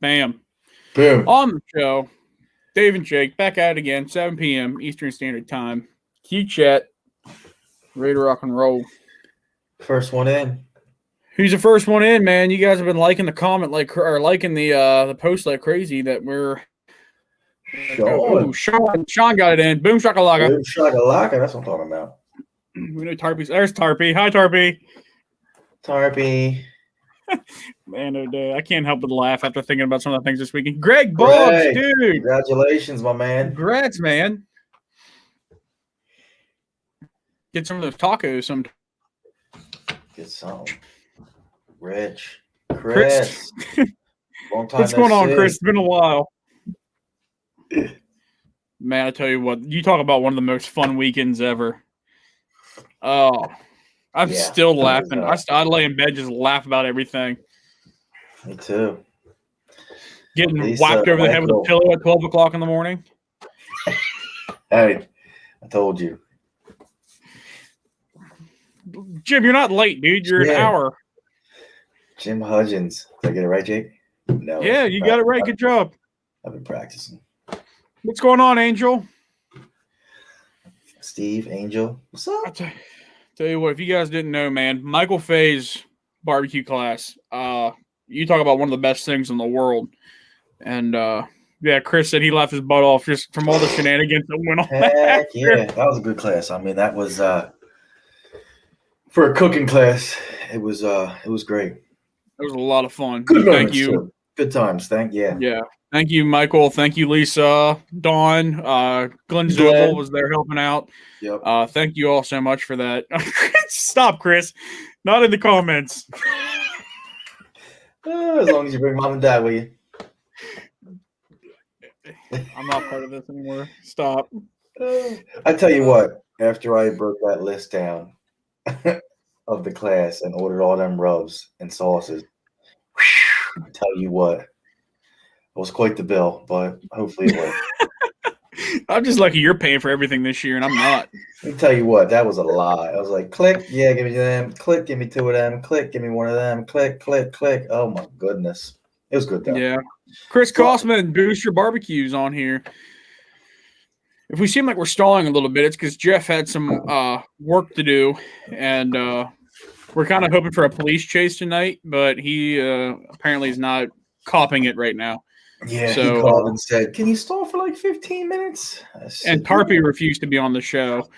Bam. Boom. On the show, Dave and Jake back at it again, 7 p.m. Eastern Standard Time. Q Chat, ready to rock and roll. First one in. Who's the first one in, man? You guys have been liking the comment or liking the post like crazy that we're. Sean. Sean got it in. Boom shakalaka. Boom shakalaka. That's what I'm talking about. We know Tarpy's. There's Tarpy. Hi, Tarpy. Tarpy. Man, oh day. I can't help but laugh after thinking about some of the things this weekend. Greg Boggs, dude. Congratulations, my man. Congrats, man. Get some of those tacos some. Get some. Rich. Chris. Long time What's going on, Chris? It's been a while. Man, I tell you what, you talk about one of the most fun weekends ever. Oh, I'm still laughing. I lay in bed just laugh about everything. Me too. Getting whacked over the head with a pillow at 12 o'clock in the morning. Hey, I told you. Jim, you're not late, dude. You're an hour. Jim Hudgens. Did I get it right, Jake? No. Yeah, you got it right. Good job. I've been practicing. What's going on, Angel? Steve, Angel. What's up? Tell you what, if you guys didn't know, man, Michael Fay's barbecue class, you talk about one of the best things in the world. And, Chris said he laughed his butt off just from all the shenanigans that went on. Heck yeah, that was a good class. I mean, that was for a cooking class. It was great. It was a lot of fun. Good Thank you. Too. Good times. Yeah. Thank you, Michael. Thank you, Lisa, Dawn, Glenn Zobel was there helping out. Yep. Thank you all so much for that. Stop, Chris. Not in the comments. As long as you bring mom and dad with you. I'm not part of this anymore. Stop. I tell you what, after I broke that list down of the class and ordered all them rubs and sauces, I tell you what, it was quite the bill, but hopefully it worked. I'm just lucky you're paying for everything this year, and I'm not. Let me tell you what, that was a lie. I was like, click, yeah, give me them. Click, give me two of them. Click, give me one of them. Click, click, click. Oh, my goodness. It was good, though. Yeah. Chris Kossman, Booster Barbecues on here. If we seem like we're stalling a little bit, it's because Jeff had some work to do, and we're kind of hoping for a police chase tonight, but he apparently is not copping it right now. Yeah, so, he called and said, can you stall for like 15 minutes? And Tarpy refused to be on the show.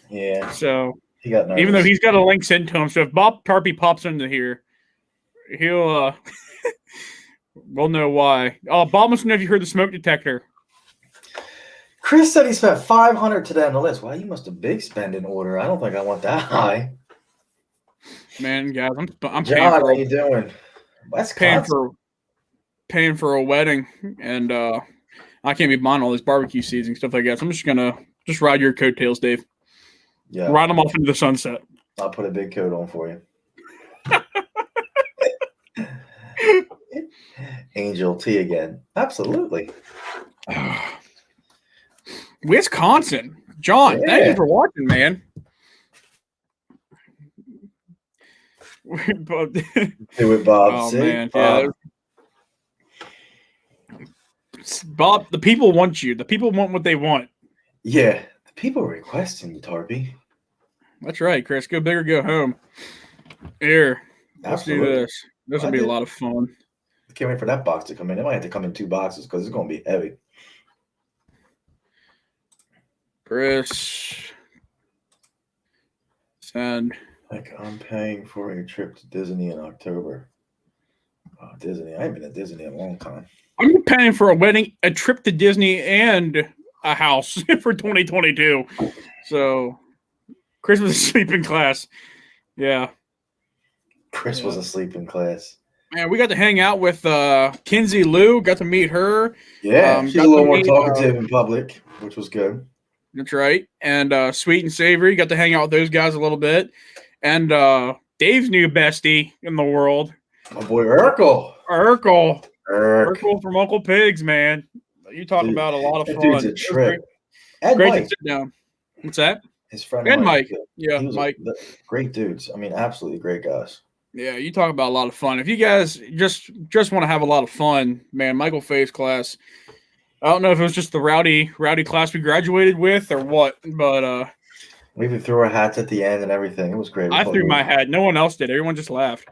Yeah. So he got nervous. Even though he's got a link sent to him, so if Bob Tarpy pops into here, he'll we'll know why. Oh, Bob must know if you heard the smoke detector. Chris said he spent $500 today on the list. Well, you must have big spending order. I don't think I want that high. Man, guys, I'm John, paying for. How you doing? Paying for a wedding, and I can't be buying all these barbecue seeds and stuff like that. So I'm just gonna ride your coattails, Dave. Yeah, ride them off into the sunset. I'll put a big coat on for you. Angel T again. Absolutely. Wisconsin. John, thank you for watching, man. Do it, Bob. Oh, man. Yeah. Bob, the people want you. The people want what they want. Yeah. The people are requesting you, Tarpy. That's right, Chris. Go big or go home. Here. Let's Absolutely. do this. This will be a lot of fun. I can't wait for that box to come in. It might have to come in 2 boxes because it's going to be heavy. Chris. Send. Like, I'm paying for a trip to Disney in October. Disney. I haven't been to Disney in a long time. I'm paying for a wedding, a trip to Disney, and a house for 2022. So, Chris was asleep in class. Yeah. Chris was asleep in class. Man, we got to hang out with Kinsey Lou. Got to meet her. Yeah, she's a little more talkative in public, which was good. That's right. And Sweet and Savory. Got to hang out with those guys a little bit. And Dave's new bestie in the world. My boy Urkel. Urkel from Uncle Pigs, man. You talk about a lot of fun. Dude's a trip. Great to sit down. What's that? His friend and Mike. Yeah, Mike. Great dudes. I mean, absolutely great guys. Yeah, you talk about a lot of fun. If you guys just want to have a lot of fun, man, Michael Fay's class. I don't know if it was just the rowdy class we graduated with or what, but we even threw our hats at the end and everything. It was great. I threw my hat. No one else did. Everyone just laughed.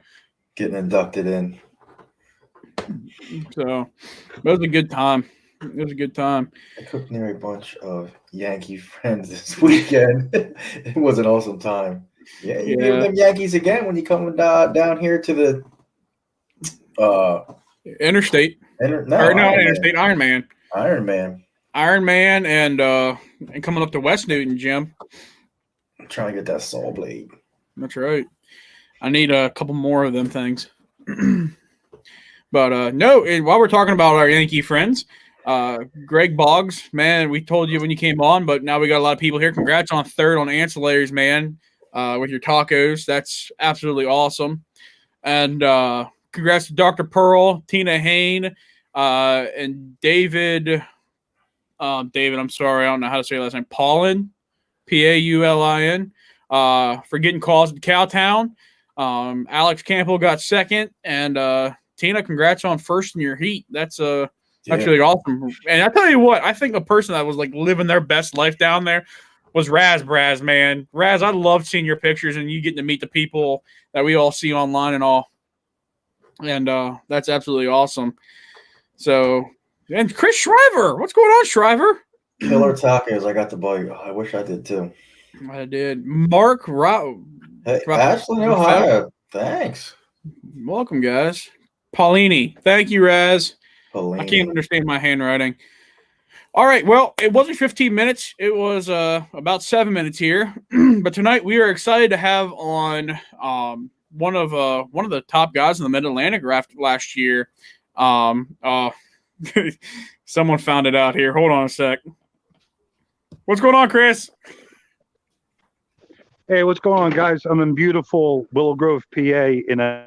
Getting inducted in. So it was a good time. It was a good time. I cooked near a bunch of Yankee friends this weekend. It was an awesome time. Yeah, you be with them Yankees again when you come down here to the Interstate. Interstate. Iron Man. And coming up to West Newton, Jim. I'm trying to get that saw blade. That's right. I need a couple more of them things. But no, while we're talking about our Yankee friends, Greg Boggs, man, we told you when you came on, but now we got a lot of people here. Congrats on third on ancillaries, man, with your tacos. That's absolutely awesome. And congrats to Dr. Pearl, Tina Hain, and David. David, I'm sorry, I don't know how to say your last name. Paulin, Paulin, for getting calls at Cowtown. Alex Campbell got second, and Tina, congrats on first in your heat. That's really awesome. And I tell you what, I think a person that was like living their best life down there was Braz, man. Raz, I loved seeing your pictures and you getting to meet the people that we all see online and all. And that's absolutely awesome. So, and Chris Shriver, what's going on, Shriver? Killer tacos. I got the bite. I wish I did too. I did. Mark Hey, Ashley, Ohio. Thanks. Welcome, guys. Paulini. Thank you, Raz. Paulini. I can't understand my handwriting. All right. Well, it wasn't 15 minutes. It was about 7 minutes here. But tonight we are excited to have on one of the top guys in the Mid-Atlantic draft last year. Someone found it out here. Hold on a sec. What's going on, Chris? Hey, what's going on, guys? I'm in beautiful Willow Grove, PA, in a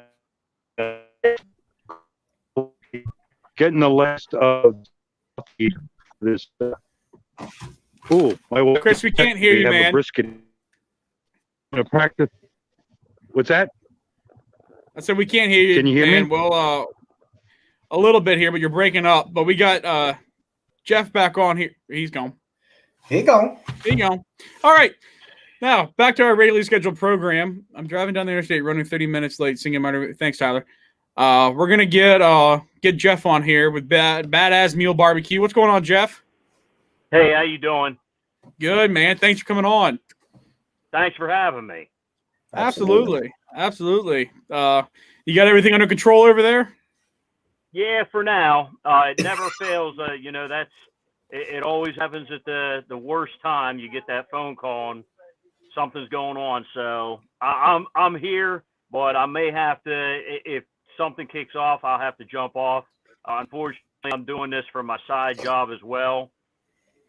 getting the list of this. Chris, we can't hear you, man. A brisket. Practice. What's that? I said we can't hear you. Can you hear me? Well, a little bit here, but you're breaking up. But we got Jeff back on here. He's gone. He gone. All right. Now, back to our regularly scheduled program. I'm driving down the interstate, running 30 minutes late, singing my... Thanks, Tyler. We're going to get Jeff on here with Bad Azz Mule BBQ. What's going on, Jeff? Hey, how you doing? Good, man. Thanks for coming on. Thanks for having me. Absolutely. You got everything under control over there? Yeah, for now. It never fails. It always happens at the worst time. You get that phone call and something's going on. So I'm here, but I may have to, if something kicks off, I'll have to jump off. Unfortunately, I'm doing this for my side job as well.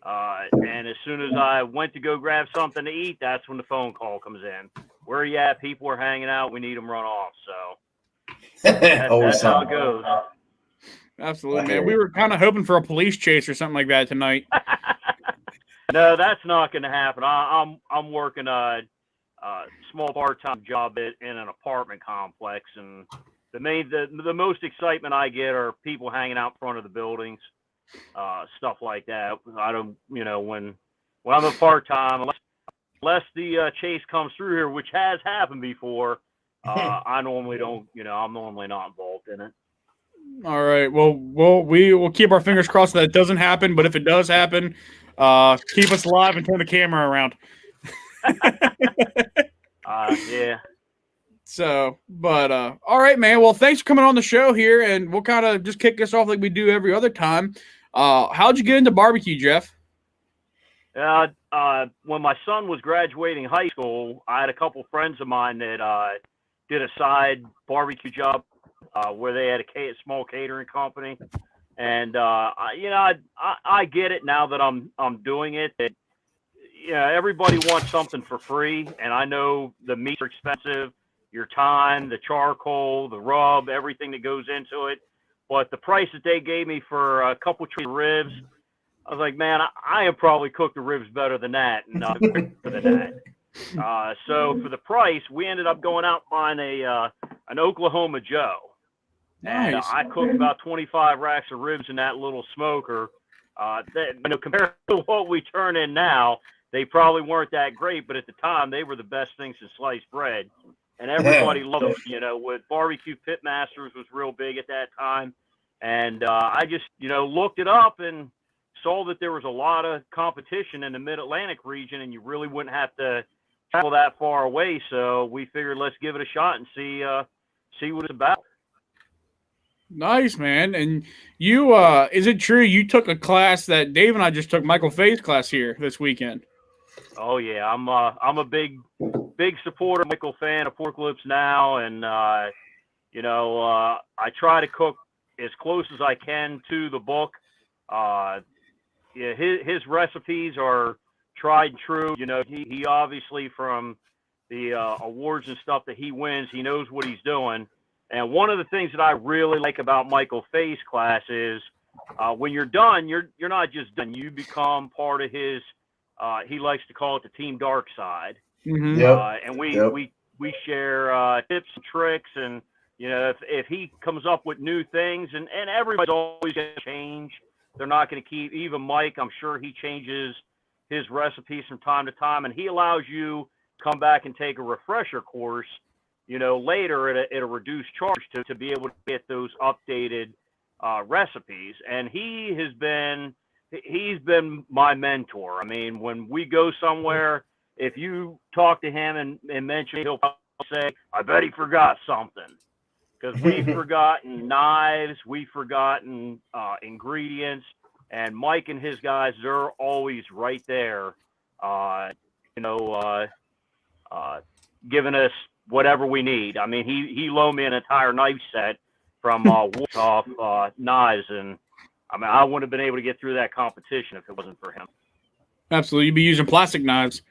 And as soon as I went to go grab something to eat, that's when the phone call comes in. Where are you at? People are hanging out. We need them run off. So that's how it goes. Absolutely, man. We were kind of hoping for a police chase or something like that tonight. No, that's not going to happen. I'm working a small part-time job in an apartment complex, and the most excitement I get are people hanging out in front of the buildings, stuff like that. I don't, when I'm a part-time, unless the chase comes through here, which has happened before, I normally don't. I'm normally not involved in it. All right. Well, we will keep our fingers crossed that it doesn't happen. But if it does happen, keep us live and turn the camera around. Yeah. So, but all right, man. Well, thanks for coming on the show here, and we'll kind of just kick this off like we do every other time. How'd you get into barbecue, Jeff? When my son was graduating high school, I had a couple friends of mine that did a side barbecue job where they had a small catering company, and I get it now that I'm doing it. That, everybody wants something for free, and I know the meats are expensive, your time, the charcoal, the rub, everything that goes into it. But the price that they gave me for a couple of ribs, I was like, man, I have probably cooked the ribs better than that. So for the price, we ended up going out and buying a an Oklahoma Joe. And Nice. I cooked about 25 racks of ribs in that little smoker. Compared to what we turn in now, they probably weren't that great, but at the time they were the best things in sliced bread, and everybody loved them. With barbecue pitmasters was real big at that time, and I just looked it up and saw that there was a lot of competition in the Mid-Atlantic region, and you really wouldn't have to travel that far away. So we figured let's give it a shot and see what it's about. Nice, man. And you, is it true you took a class that Dave and I just took, Michael Fay's class here this weekend? Oh yeah, I'm a big supporter, Michael fan of Pork Lips Now, and I try to cook as close as I can to the book. His recipes are tried and true. He obviously, from the awards and stuff that he wins, he knows what he's doing. And one of the things that I really like about Michael Fay's class is when you're done, you're not just done. You become part of his. He likes to call it the Team Dark Side. Mm-hmm. And we share tips and tricks, and if he comes up with new things, and everybody's always going to change. They're not going to keep. Even Mike, I'm sure he changes his recipes from time to time, and he allows you to come back and take a refresher course. Later at a reduced charge to be able to get those updated recipes. And he's been my mentor. I mean, when we go somewhere, if you talk to him and mention, he'll probably say, I bet he forgot something. Because we've forgotten knives, we've forgotten ingredients, and Mike and his guys, they're always right there, giving us whatever we need. I mean, he loaned me an entire knife set from Wolf knives, and I mean, I wouldn't have been able to get through that competition if it wasn't for him. Absolutely, you'd be using plastic knives.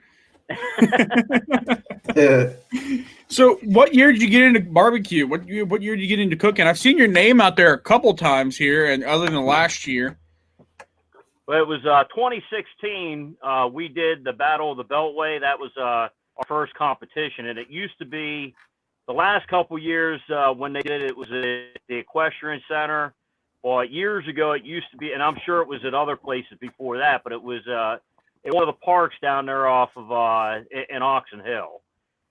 So, what year did you get into barbecue? What year did you get into cooking? I've seen your name out there a couple times here, and other than last year. Well, it was 2016. We did the Battle of the Beltway. That was our first competition, and it used to be the last couple years when they did it was at the Equestrian Center. Well, years ago it used to be, and I'm sure it was at other places before that, but it was in one of the parks down there off of in Oxon Hill.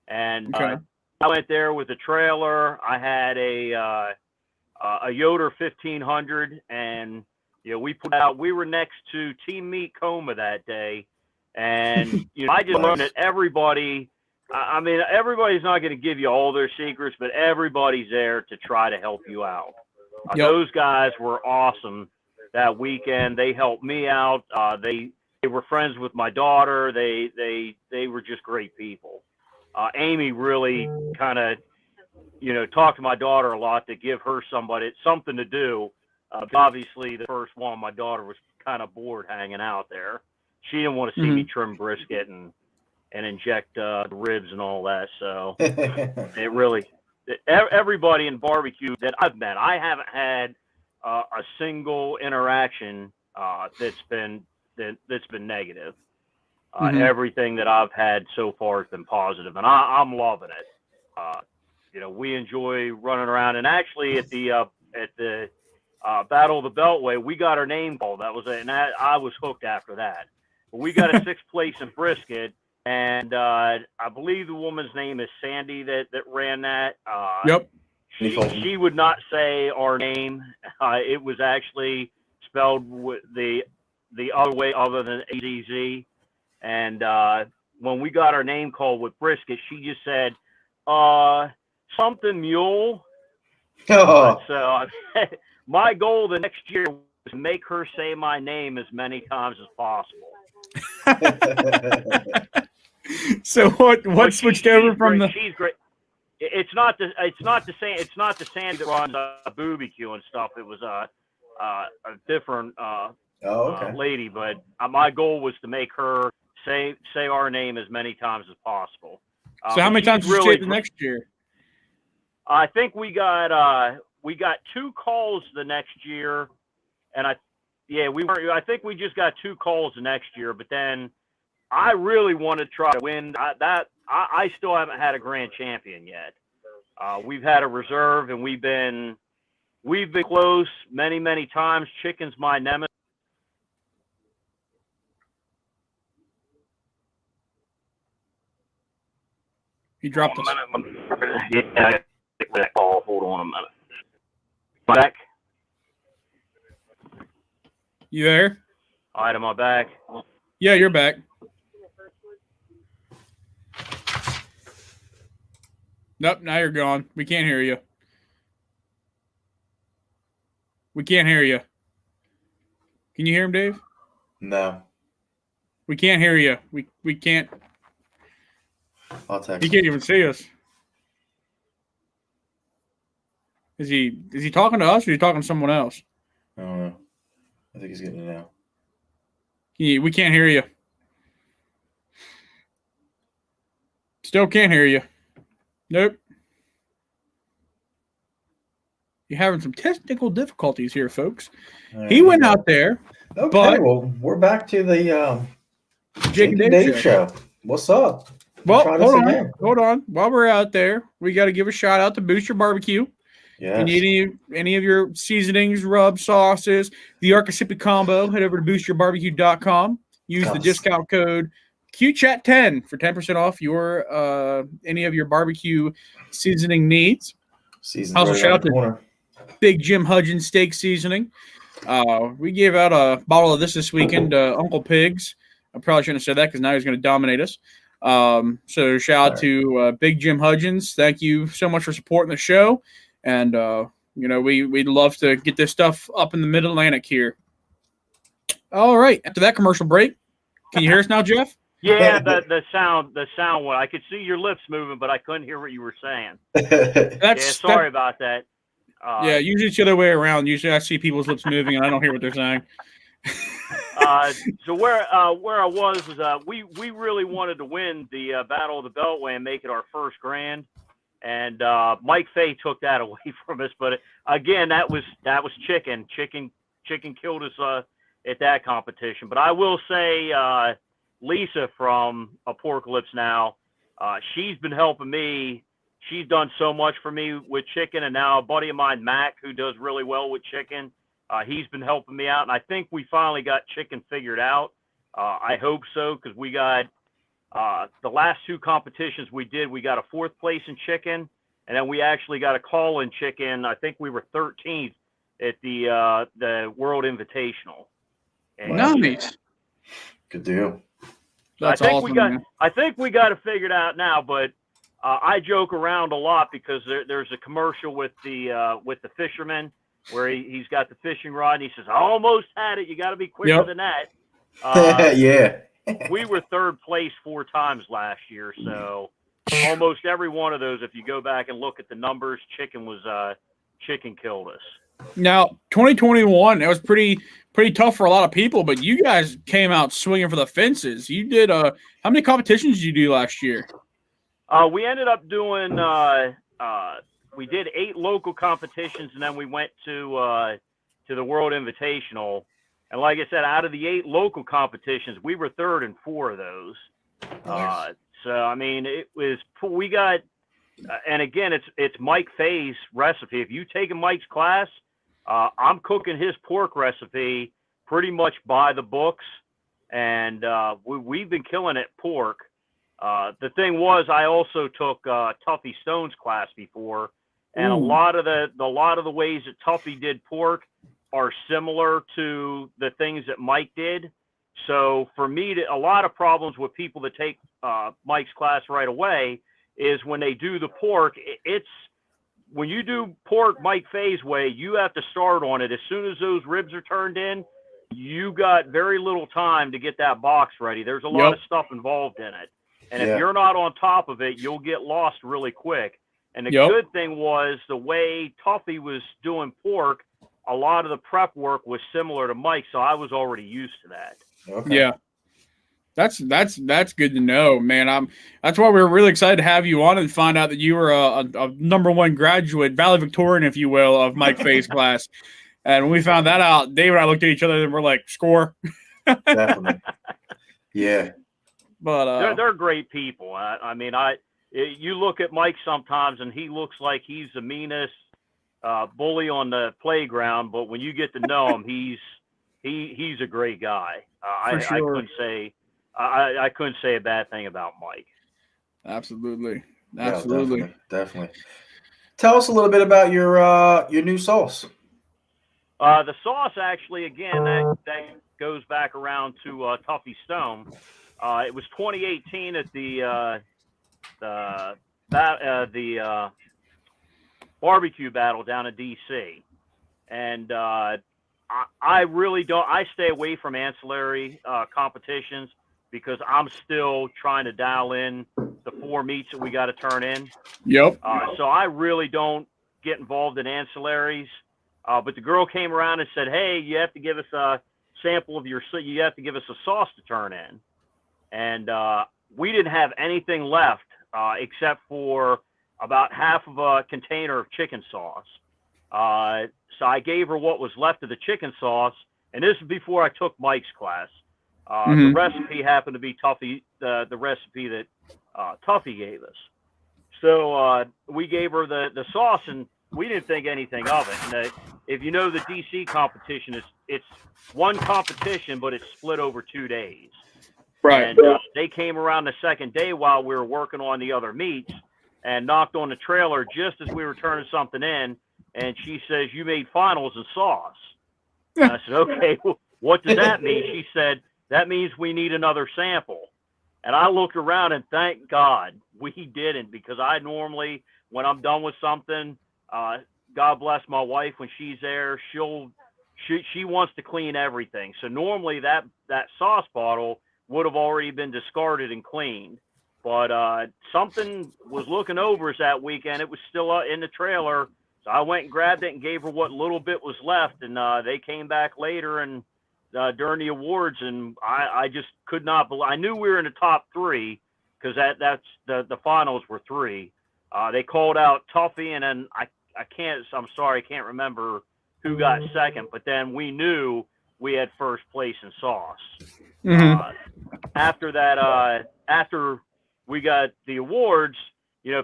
And Okay. I went there with a trailer. I had a Yoder 1500, and we put out. We were next to Team Meat Coma that day. And I just learned that everybody, I mean, everybody's not going to give you all their secrets, but everybody's there to try to help you out. Yep. Those guys were awesome that weekend. They helped me out. They were friends with my daughter. They were just great people. Amy really kind of, talked to my daughter a lot to give her something to do. Obviously, the first one, my daughter was kind of bored hanging out there. She didn't want to see me trim brisket and inject the ribs and all that. So it really, everybody in barbecue that I've met, I haven't had a single interaction that's been negative. Everything that I've had so far has been positive, and I'm loving it. We enjoy running around, and actually at the Battle of the Beltway, we got our name called. That was it, and I was hooked after that. But we got a 6th place in brisket, and I believe the woman's name is Sandy that ran that. Yep. She would not say our name. It was actually spelled with the other way other than AZZ. And when we got our name called with brisket, she just said, something mule. Oh. So my goal the next year was to make her say my name as many times as possible. So what switched over from great. the? She's great. It's not the Sandy that runs BBQ and stuff. It was a different lady, but my goal was to make her say our name as many times as possible. So how many times did you say it the next year? I think we got 2 calls the next year, and I think we just got 2 calls the next year. But then I really wanted to try to win. I still haven't had a grand champion yet. We've had a reserve, and we've been close many times. Chicken's my nemesis. He dropped us. Yeah, hold on a minute. Back. You there? All right, am I back? Yeah, you're back. Nope, now you're gone. We can't hear you. We can't hear you. Can you hear him, Dave? No. We can't hear you. We can't. I'll text He him. can't even see us. Is he talking to us or is he talking to someone else? I don't know. I think he's getting it now. We can't hear you. Still can't hear you. Nope. You're having some technical difficulties here, folks. Right, He went out there. Okay, but- well, we're back to the Jake and Dave show. What's up? Well, Try this again. hold on. While we're out there, we got to give a shout out to Booster Barbecue. Yes. If you need any of your seasonings, rubs, sauces, the Archisippy combo, head over to boosterbarbecue.com. Use the discount code QChat10 for 10% off your any of your barbecue seasoning needs. Season's Also, right shout around out the to corner. Big Jim Hudgens steak seasoning. We gave out a bottle of this weekend to Uncle Pigs. I probably shouldn't have said that because now he's going to dominate us. So shout out to Big Jim Hudgens. Thank you so much for supporting the show. And, we'd love to get this stuff up in the mid-Atlantic here. All right. After that commercial break, can you hear us now, Jeff? Yeah, the sound one. I could see your lips moving, but I couldn't hear what you were saying. Sorry about that. Yeah, usually it's the other way around. Usually I see people's lips moving and I don't hear what they're saying. So where I was we really wanted to win the Battle of the Beltway and make it our first grand, and Mike Fay took that away from us. But again, that was chicken. Chicken killed us at that competition. But I will say, Lisa from Apocalypse Now, she's been helping me. She's done so much for me with chicken, and now a buddy of mine, Mac, who does really well with chicken, he's been helping me out, and I think we finally got chicken figured out. I hope so, because we got the last two competitions we did, we got a 4th place in chicken, and then we actually got a call in chicken. I think we were 13th at the World Invitational. And, Nice. Good deal. That's I think awesome, man. I think we got it figured out now, but I joke around a lot because there's a commercial with the fisherman where he's got the fishing rod and he says, "I almost had it. You got to be quicker than that." Yeah. We were 3rd place 4 times last year, so almost every one of those, if you go back and look at the numbers, chicken killed us. Now, 2021, that was pretty tough for a lot of people, but you guys came out swinging for the fences. You did how many competitions did you do last year? We ended up doing we did 8 local competitions, and then we went to the World Invitational. And like I said, out of the 8 local competitions, we were 3rd in 4 of those. Nice. So I mean, we got, and again, it's Mike Fay's recipe. If you take Mike's class, I'm cooking his pork recipe pretty much by the books, and we've been killing it pork. The thing was, I also took Tuffy Stone's class before, and a lot of the ways that Tuffy did pork are similar to the things that Mike did. So for me, a lot of problems with people that take Mike's class right away is when they do the pork. When you do pork Mike Fay's way, you have to start on it as soon as those ribs are turned in. You got very little time to get that box ready. There's a lot of stuff involved in it. And if you're not on top of it, you'll get lost really quick. And the good thing was the way Tuffy was doing pork, a lot of the prep work was similar to Mike, so I was already used to that. Okay. Yeah. That's good to know, man. That's why we were really excited to have you on and find out that you were a #1 graduate, valedictorian, if you will, of Mike Fay's class. And when we found that out, Dave and I looked at each other and we're like, score. Definitely. Yeah. But they're great people. I mean, you look at Mike sometimes, and he looks like he's the meanest bully on the playground. But when you get to know him, he's a great guy. For sure. I couldn't say a bad thing about Mike. Absolutely. Yeah, definitely. Tell us a little bit about your new sauce. The sauce, actually, again, that goes back around to Tuffy Stone. It was 2018 at the barbecue battle down in DC, and I really don't. I stay away from ancillary competitions because I'm still trying to dial in the 4 meats that we got to turn in. Yep. So I really don't get involved in ancillaries. But the girl came around and said, "Hey, you have to give us a sample of you have to give us a sauce to turn in." And we didn't have anything left except for about half of a container of chicken sauce. So I gave her what was left of the chicken sauce, and this is before I took Mike's class. The recipe happened to be the recipe that Tuffy gave us. So we gave her the sauce, and we didn't think anything of it. And if you know the DC competition, it's one competition, but it's split over 2 days. Right. And they came around the second day while we were working on the other meats and knocked on the trailer just as we were turning something in. And she says, "You made finals in sauce." And I said, "Okay, well, what does that mean?" She said, "That means we need another sample." And I looked around, and thank God we didn't, because I normally, when I'm done with something, God bless my wife, when she's there, she wants to clean everything. So normally that sauce bottle would have already been discarded and cleaned. But something was looking over us that weekend. It was still in the trailer. So I went and grabbed it and gave her what little bit was left. And they came back later and during the awards, and I just could not believe. I knew we were in the top 3 because that's the finals were 3. They called out Tuffy, and then I'm sorry, I can't remember who got second, but then we knew we had first place in sauce. After that, after we got the awards,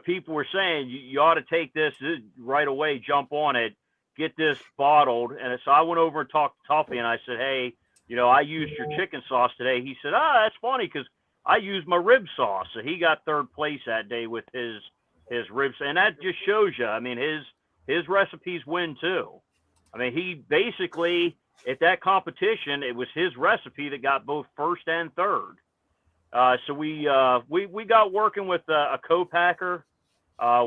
people were saying you ought to take this right away, jump on it, get this bottled. And so I went over and talked to Tuffy, and I said, "Hey, I used your chicken sauce today." He said, "That's funny because I used my rib sauce." So he got third place that day with his ribs, and that just shows you. I mean, his recipes win too. I mean, he basically at that competition, it was his recipe that got both first and third. So we got working with a co-packer.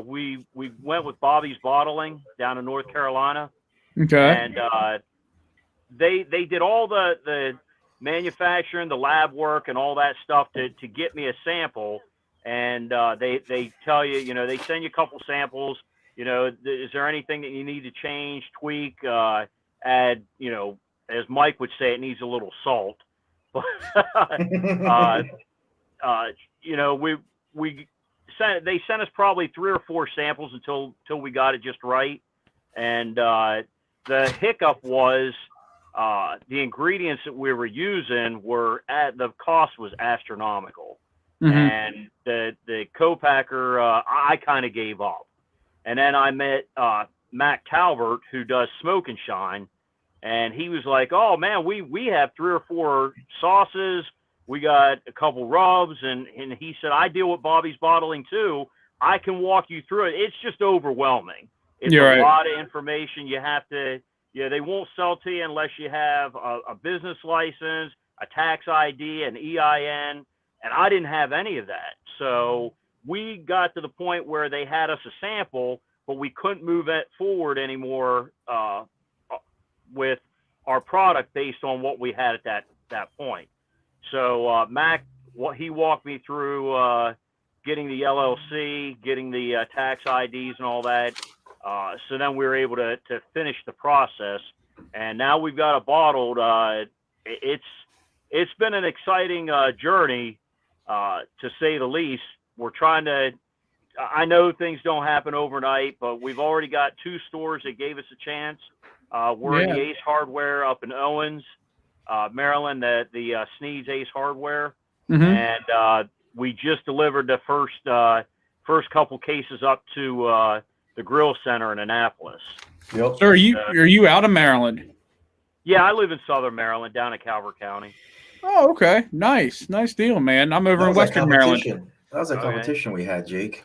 We went with Bobby's Bottling down in North Carolina. Okay. And they did all the manufacturing, the lab work, and all that stuff to get me a sample. And they tell you, they send you a couple samples. Is there anything that you need to change, tweak, add? As Mike would say, it needs a little salt. But they sent us probably 3 or 4 samples until we got it just right. And the hiccup was the ingredients that we were using the cost was astronomical. And the co-packer, I kind of gave up. And then I met Matt Calvert, who does Smoke and Shine, and he was like, "Oh man, we have 3 or 4 sauces. We got a couple rubs," and he said, "I deal with Bobby's Bottling too. I can walk you through it. It's just overwhelming. It's a lot of information. You have to, they won't sell to you unless you have a business license, a tax ID, an EIN, and I didn't have any of that. So we got to the point where they had us a sample, but we couldn't move it forward anymore with our product based on what we had at that point. So Mac, he walked me through getting the LLC, getting the tax IDs and all that. So then we were able to finish the process, and now we've got it bottled. It's been an exciting journey, to say the least. We're trying to. I know things don't happen overnight, but we've already got 2 stores that gave us a chance. We're in the Ace Hardware up in Owens, Maryland, the Sneed's Ace Hardware, and we just delivered the first first couple cases up to the Grill Center in Annapolis. Yep. So are you out of Maryland? Yeah, I live in Southern Maryland, down in Calvert County. Oh, okay. Nice deal, man. I'm over in Western Maryland. That was a competition we had, Jake.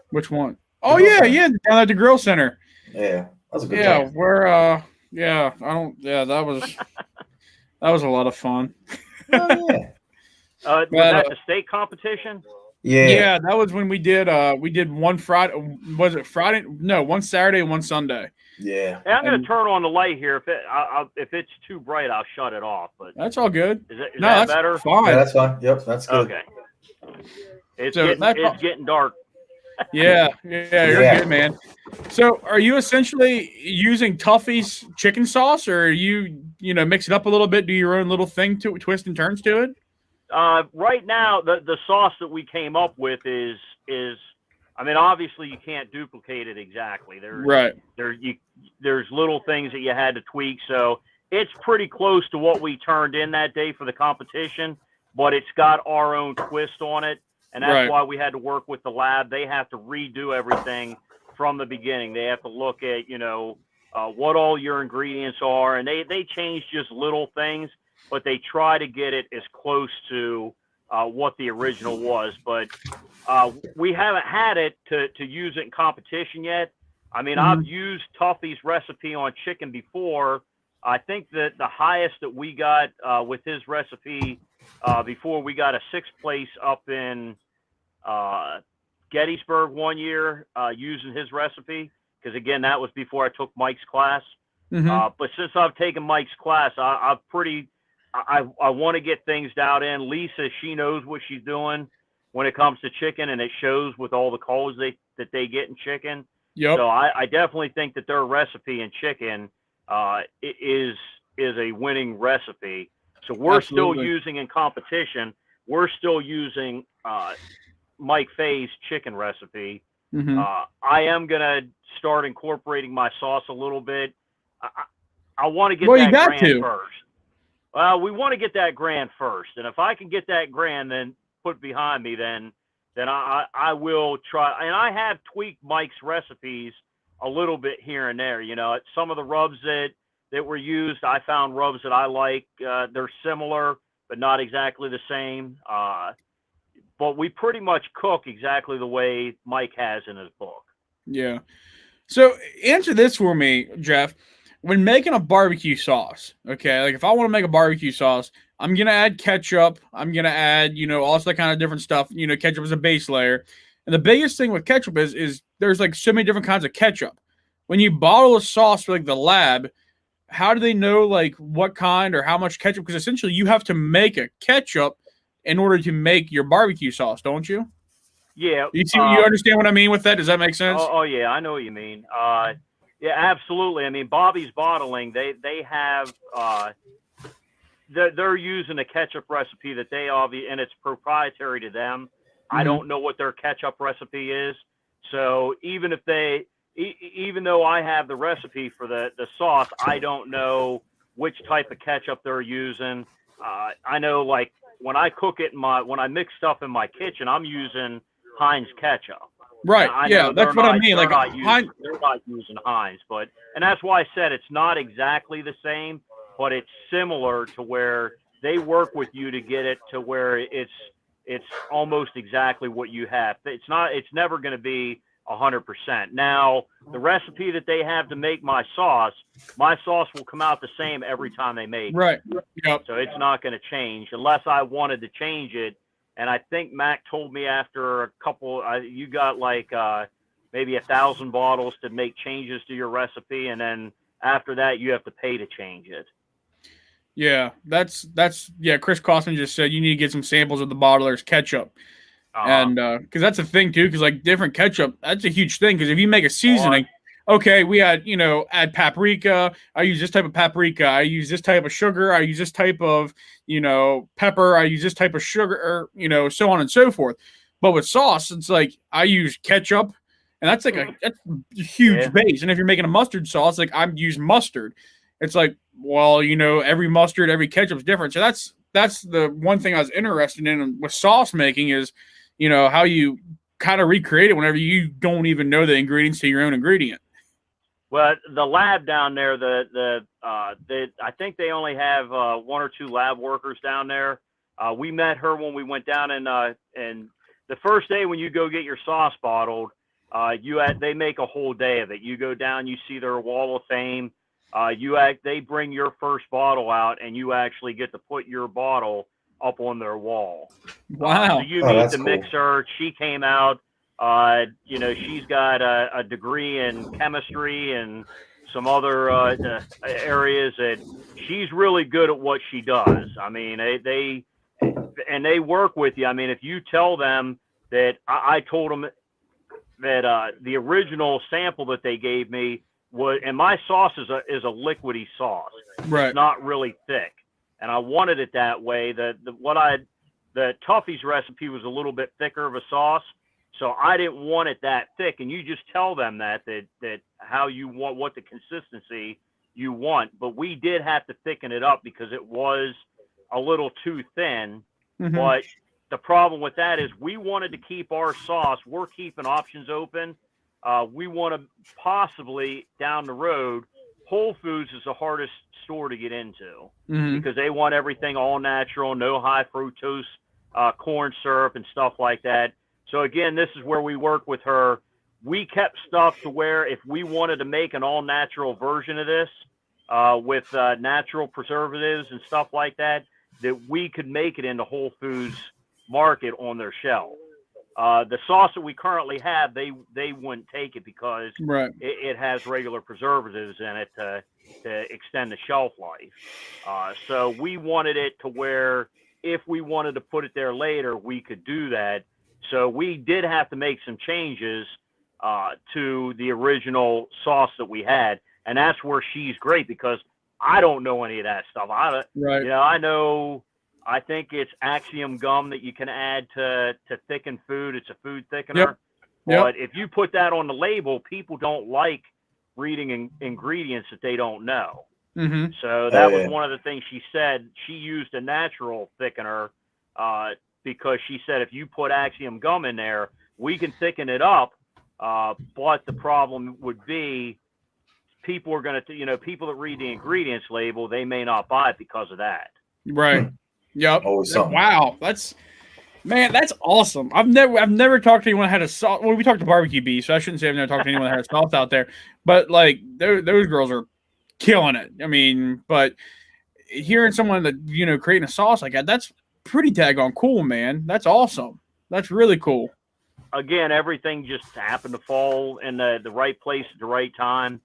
Which one? Oh yeah, down at the Grill Center. Yeah, that was a good Yeah, time. that was a lot of fun. Oh, yeah. Was that the state competition? Yeah. That was when we did one Friday. Was it Friday? No, one Saturday and one Sunday. Yeah. Hey, I'm going to turn on the light here. If it's too bright, I'll shut it off. But that's all good. Is that that's better? Fine. Yeah, that's fine. Yep, that's good. Okay. It's getting dark. Yeah, you're good, man. So, are you essentially using Tuffy's chicken sauce, or are you mix it up a little bit, do your own little thing to twist and turns to it? Right now, the sauce that we came up with is I mean, obviously you can't duplicate it exactly. There's little things that you had to tweak, so it's pretty close to what we turned in that day for the competition, but it's got our own twist on it, and that's why we had to work with the lab. They have to redo everything from the beginning. They have to look at what all your ingredients are, and they change just little things, but they try to get it as close to what the original was. But we haven't had it to use it in competition yet. I mean, I've used Tuffy's recipe on chicken before. I think that the highest that we got with his recipe before, we got a 6th place up in Gettysburg one year using his recipe, because again, that was before I took Mike's class. But since I've taken Mike's class, I want to get things dialed in. Lisa, she knows what she's doing when it comes to chicken, and it shows with all the calls that they get in chicken. Yep. So I definitely think that their recipe in chicken is a winning recipe. So we're still using in competition. We're still using Mike Fay's chicken recipe. I am gonna start incorporating my sauce a little bit. I want to get that grand first. Well, we want to get that grand first, and if I can get that grand, then put behind me, then I will try. And I have tweaked Mike's recipes a little bit here and there. Some of the rubs that were used, I found rubs that I like. They're similar, but not exactly the same. But we pretty much cook exactly the way Mike has in his book. Yeah. So answer this for me, Jeff. When making a barbecue sauce, okay, like if I want to make a barbecue sauce, I'm going to add ketchup. I'm going to add, all that kind of different stuff. Ketchup is a base layer. And the biggest thing with ketchup is there's like so many different kinds of ketchup. When you bottle a sauce for like the lab, how do they know like what kind or how much ketchup? Because essentially you have to make a ketchup in order to make your barbecue sauce, don't you? Yeah. You understand what I mean with that? Does that make sense? Oh yeah, I know what you mean. Yeah, absolutely. I mean, Bobby's Bottling, they have they're using a ketchup recipe that they obviously, and it's proprietary to them. I don't know what their ketchup recipe is. So even though I have the recipe for the sauce, I don't know which type of ketchup they're using. I know, like, when I cook it when I mix stuff in my kitchen, I'm using Heinz ketchup. Right. Yeah, that's what I mean. They're not using Heinz, and that's why I said it's not exactly the same, but it's similar to where they work with you to get it to where it's almost exactly what you have. It's never going to be 100%. Now, the recipe that they have to make my sauce will come out the same every time they make it. Right. Yep. So it's not going to change unless I wanted to change it. And I think Mac told me after a couple, you got like maybe 1,000 bottles to make changes to your recipe, and then after that you have to pay to change it. Yeah, that's Chris Costman just said you need to get some samples of the bottler's ketchup, and because that's a thing too. Because like different ketchup, that's a huge thing. Because if you make a seasoning, okay, we had add paprika. I use this type of paprika. I use this type of sugar. I use this type of pepper. I use this type of sugar, or so on and so forth. But with sauce, it's like I use ketchup, and that's like that's a huge base. And if you're making a mustard sauce, like I use mustard. It's like, well, every mustard, every ketchup is different. So that's the one thing I was interested in with sauce making is, how you kind of recreate it whenever you don't even know the ingredients to your own ingredient? Well, the lab down there, I think they only have 1 or 2 lab workers down there. We met her when we went down, and the first day when you go get your sauce bottled, they make a whole day of it. You go down, you see their wall of fame. They bring your first bottle out, and you actually get to put your bottle up on their wall. Wow. So you meet the cool. mixer. She came out. She's got a degree in chemistry and some other areas that she's really good at what she does. I mean, they work with you. I mean, if you tell them that I told them that the original sample that they gave me was, and my sauce is a liquidy sauce. Right. It's not really thick, and I wanted it that way. The Tuffy's recipe was a little bit thicker of a sauce. So I didn't want it that thick, and you just tell them that how you want, what the consistency you want. But we did have to thicken it up because it was a little too thin. Mm-hmm. But the problem with that is we wanted to keep our sauce. We're keeping options open. We want to possibly down the road. Whole Foods is the hardest store to get into because they want everything all natural, no high fructose corn syrup and stuff like that. So again, this is where we work with her. We kept stuff to where if we wanted to make an all-natural version of this with natural preservatives and stuff like that, that we could make it into Whole Foods Market on their shelf. The sauce that we currently have, they wouldn't take it because it has regular preservatives in it to extend the shelf life. So we wanted it to where if we wanted to put it there later, we could do that. So we did have to make some changes to the original sauce that we had, and that's where she's great because I don't know any of that stuff. I think it's Axiom gum that you can add to thicken food. It's a food thickener. But if you put that on the label, people don't like reading ingredients that they don't know. So that was one of the things she said. She used a natural thickener because she said if you put Axiom gum in there, we can thicken it up. But the problem would be people are going to, people that read the ingredients label, they may not buy it because of that. Right. Yep. Something. Wow. That's awesome. I've never talked to anyone that had a sauce. Well, we talked to barbecue beef, so I shouldn't say I've never talked to anyone that had a sauce out there. But like those girls are killing it. I mean, but hearing someone that creating a sauce like that's pretty daggone cool, man. That's awesome. That's really cool. Again, everything just happened to fall in the right place at the right time.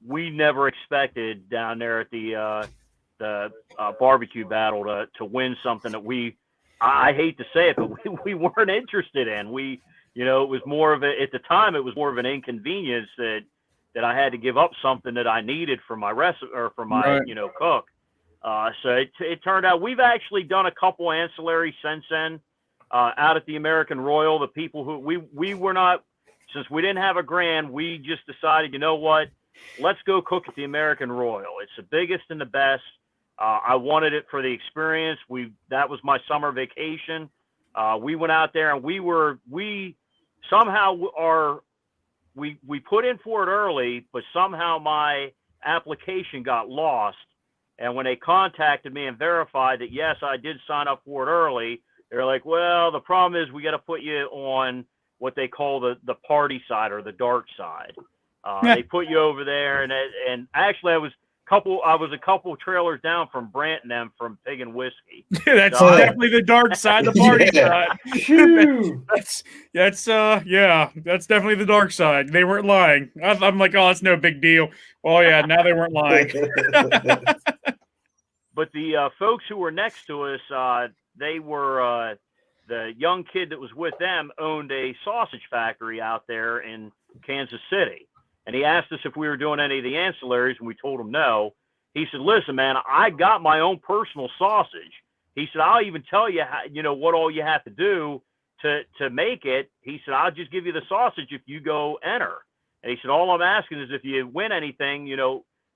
We never expected down there at the barbecue battle to win something that I hate to say it, but we weren't interested in. It was more of at the time it was more of an inconvenience that I had to give up something that I needed for my recipe or for my cook. So it turned out we've actually done a couple ancillary since then out at the American Royal. The people who we were not, since we didn't have a grand, we just decided, you know what, let's go cook at the American Royal. It's the biggest and the best. I wanted it for the experience. That was my summer vacation. We went out there and we put in for it early, but somehow my application got lost. And when they contacted me and verified that, yes, I did sign up for it early, they're like, well, the problem is we got to put you on what they call the party side or the dark side. They put you over there. And actually I was a couple trailers down from Brant and them from Pig and Whiskey. That's definitely the dark side, the party side. That's definitely the dark side. They weren't lying. I'm like, oh, it's no big deal. Oh yeah, now they weren't lying. But the folks who were next to us, they were the young kid that was with them owned a sausage factory out there in Kansas City. And he asked us if we were doing any of the ancillaries, and we told him no. He said, listen, man, I got my own personal sausage. He said, I'll even tell you how, what all you have to do to make it. He said, I'll just give you the sausage if you go enter. And he said, all I'm asking is if you win anything,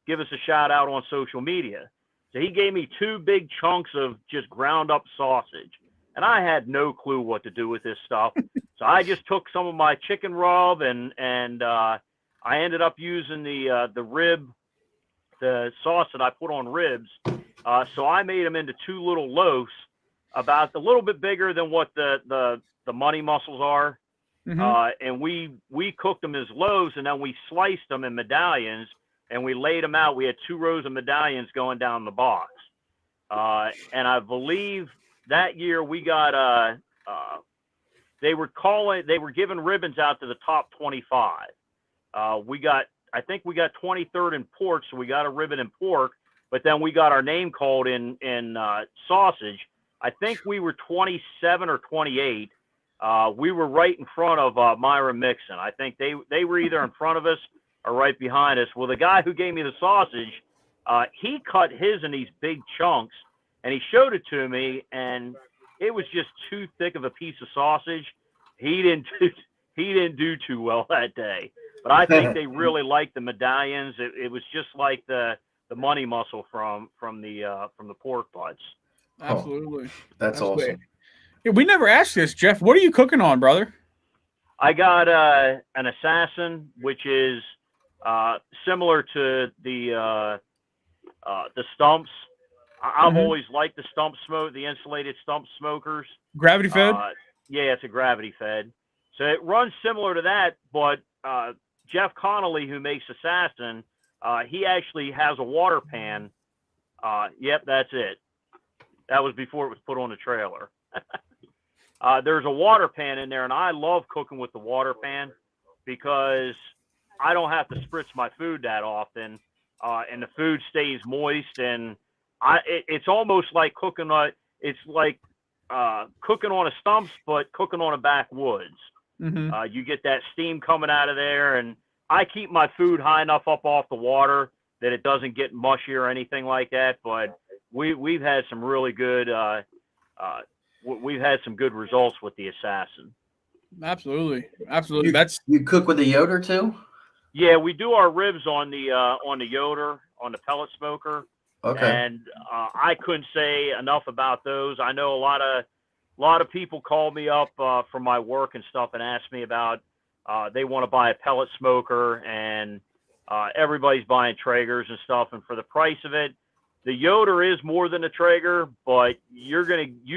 give us a shout out on social media. So he gave me 2 big chunks of just ground up sausage. and I had no clue what to do with this stuff. So I just took some of my chicken rub and I ended up using the rib, the sauce that I put on ribs. So I made them into 2 little loaves, about a little bit bigger than what the money mussels are. And we cooked them as loaves, and then we sliced them in medallions, and we laid them out. We had 2 rows of medallions going down the box. And I believe that year we got they were giving ribbons out to the top 25. I think we got 23rd in pork, so we got a ribbon in pork, but then we got our name called in sausage. I think we were 27 or 28. We were right in front of Myra Mixon. I think they were either in front of us or right behind us. Well, the guy who gave me the sausage, he cut his in these big chunks, and he showed it to me, and it was just too thick of a piece of sausage. He didn't do too well that day. But I think they really liked the medallions. It was just like the money mussel from the pork butts. Absolutely. That's awesome. Great. Yeah, we never asked this, Jeff. What are you cooking on, brother? I got an assassin, which is similar to the stumps. I've always liked the stump smoke, the insulated stump smokers. Gravity fed? Yeah, it's a gravity fed. So it runs similar to that, but Jeff Connolly, who makes Assassin, he actually has a water pan. Yep, that's it. That was before it was put on the trailer. There's a water pan in there, and I love cooking with the water pan because I don't have to spritz my food that often, and the food stays moist. And it's almost like cooking it's like cooking on a stumps, but cooking on a backwoods. You get that steam coming out of there, and I keep my food high enough up off the water that it doesn't get mushy or anything like that. But we've had some really good we've had some good results with the Assassin. Absolutely. You cook with the Yoder too? Yeah, we do our ribs on the Yoder, on the pellet smoker. Okay. And I couldn't say enough about those. I know a lot of people call me up from my work and stuff and ask me about they want to buy a pellet smoker, and everybody's buying Traegers and stuff. And for the price of it, the Yoder is more than a Traeger, but you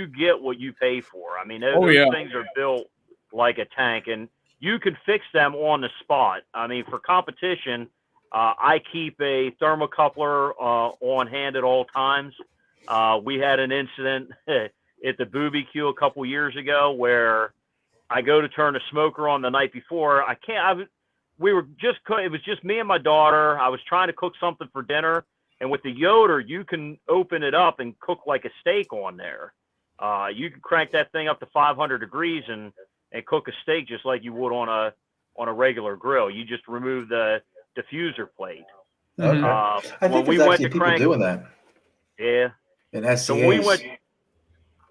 get what you pay for. I mean, those things are built like a tank, and you can fix them on the spot. I mean, for competition, I keep a thermocoupler on hand at all times. We had an incident at the BBQ a couple years ago where I go to turn the smoker on the night before. It was just me and my daughter. I was trying to cook something for dinner, and with the Yoder, you can open it up and cook like a steak on there. You can crank that thing up to 500 degrees and cook a steak just like you would on a regular grill. You just remove the diffuser plate. Okay. I think there's actually people doing that. Yeah. In SCAs. So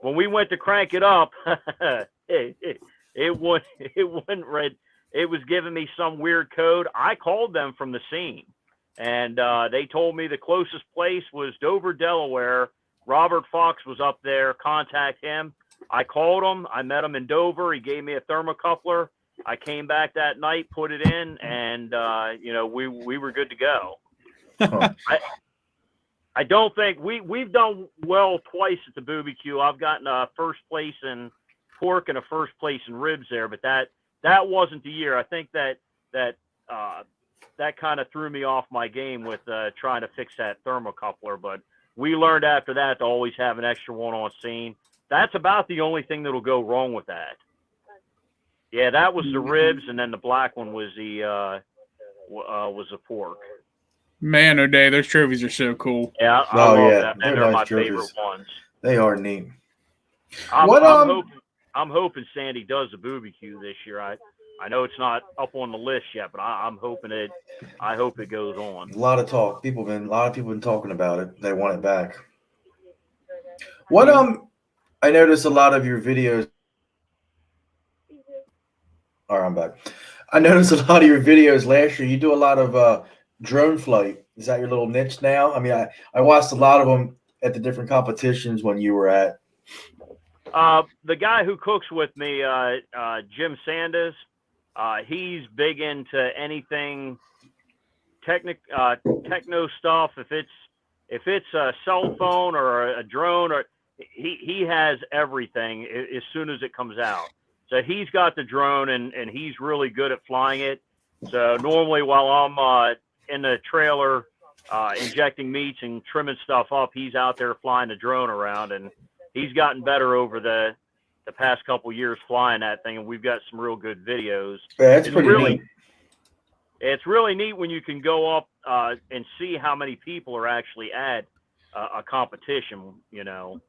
when we went to crank it up, it wouldn't red. It was giving me some weird code. I called them from the scene, and they told me the closest place was Dover, Delaware. Robert Fox was up there. Contact him. I called him. I met him in Dover. He gave me a thermocoupler. I came back that night, put it in, and we were good to go. Huh. I don't think we've done well twice at the BBQ. I've gotten a first place in pork and a first place in ribs there, but that wasn't the year. I think that kind of threw me off my game with trying to fix that thermocoupler. But we learned after that to always have an extra one on scene. That's about the only thing that'll go wrong with that. Yeah, that was the ribs, and then the black one was the pork. Man, O'Day, those trophies are so cool. Yeah, I love them, and they're nice my trophies. favorite ones. They are neat. I'm hoping Sandy does the BBQ this year. I know it's not up on the list yet, but I'm hoping it. I hope it goes on. A lot of talk. A lot of people been talking about it. They want it back. What I noticed a lot of your videos. All right, I'm back. I noticed a lot of your videos last year. You do a lot of drone flight. Is that your little niche now? I mean, I watched a lot of them at the different competitions when you were at The guy who cooks with me, Jim Sanders, he's big into anything techno stuff. If it's a cell phone or a drone, or he has everything as soon as it comes out. So he's got the drone, and he's really good at flying it. So normally while I'm in the trailer injecting meats and trimming stuff up, he's out there flying the drone around, and he's gotten better over the past couple years flying that thing, and we've got some real good videos. Yeah, it's pretty neat. It's really neat when you can go up and see how many people are actually at a competition, you know.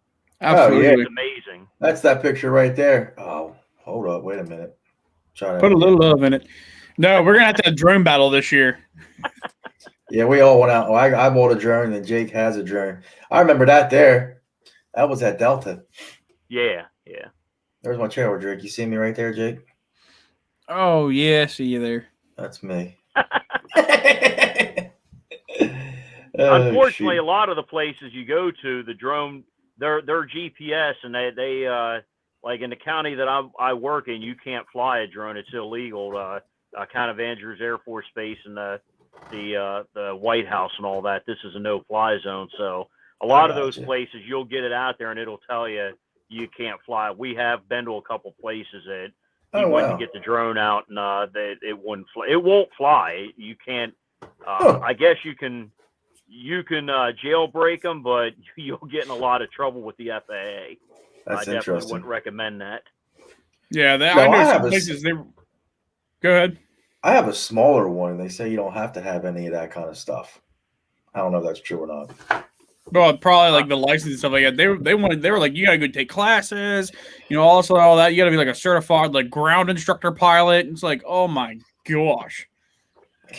Absolutely. Oh, yeah. It's amazing. That's that picture right there. Oh, hold up. Wait a minute. Put a little love in it. No, we're going to have to have a drone battle this year. Yeah, we all went out. Well, I bought a drone, and Jake has a drone. I remember that there. That was at Delta. Yeah. There's my trailer, Jake. You see me right there, Jake? Oh, yeah, see you there. That's me. Unfortunately, a lot of the places you go to, the drone, they're GPS, and they like in the county that I work in, you can't fly a drone. It's illegal. Kind of Andrews Air Force Base and the White House and all that. This is a no-fly zone. So a lot of those places, you'll get it out there, and it'll tell you can't fly. We have been to a couple places that he went to get the drone out, and it wouldn't fly. It won't fly. You can't. I guess you can jailbreak them, but you'll get in a lot of trouble with the FAA. That's I definitely interesting. wouldn't recommend that. Yeah, I know some places. Go ahead. I have a smaller one, and they say you don't have to have any of that kind of stuff. I don't know if that's true or not. Well, probably like the license and stuff like that. They were like, you gotta go take classes, also all that. You gotta be like a certified like ground instructor pilot. It's like, oh my gosh.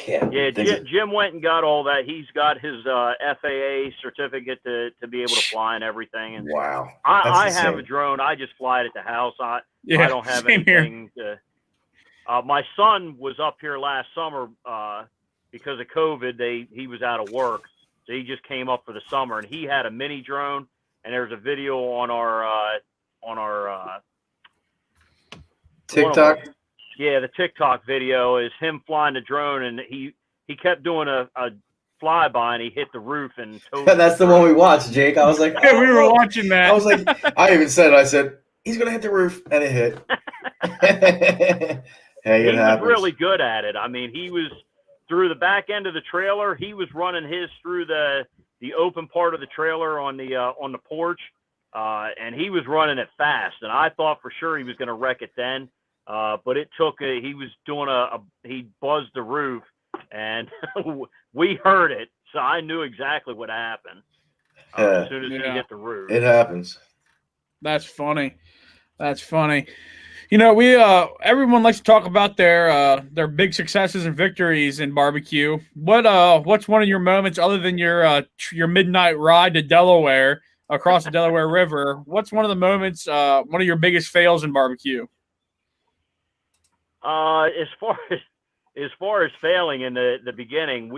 Yeah, Jim went and got all that. He's got his FAA certificate to be able to fly and everything. And wow. I have a drone. I just fly it at the house. I don't have anything to. My son was up here last summer because of COVID. He was out of work. So he just came up for the summer, and he had a mini drone. And there's a video on our TikTok. Yeah, the TikTok video is him flying the drone, and he kept doing a flyby, and he hit the roof and that's the one we watched, Jake. I was like, yeah, we were watching that. I was like, I even said, he's gonna hit the roof, and it hit. Hey, he was really good at it. I mean, he was through the back end of the trailer. He was running his through the open part of the trailer on the porch, and he was running it fast. And I thought for sure he was going to wreck it then, but it took. He was doing he buzzed the roof, and we heard it, so I knew exactly what happened as soon as he hit the roof. It happens. That's funny. We everyone likes to talk about their big successes and victories in barbecue. What's one of your moments other than your midnight ride to Delaware across the Delaware River? What's one of the moments? One of your biggest fails in barbecue? As far as failing in the beginning,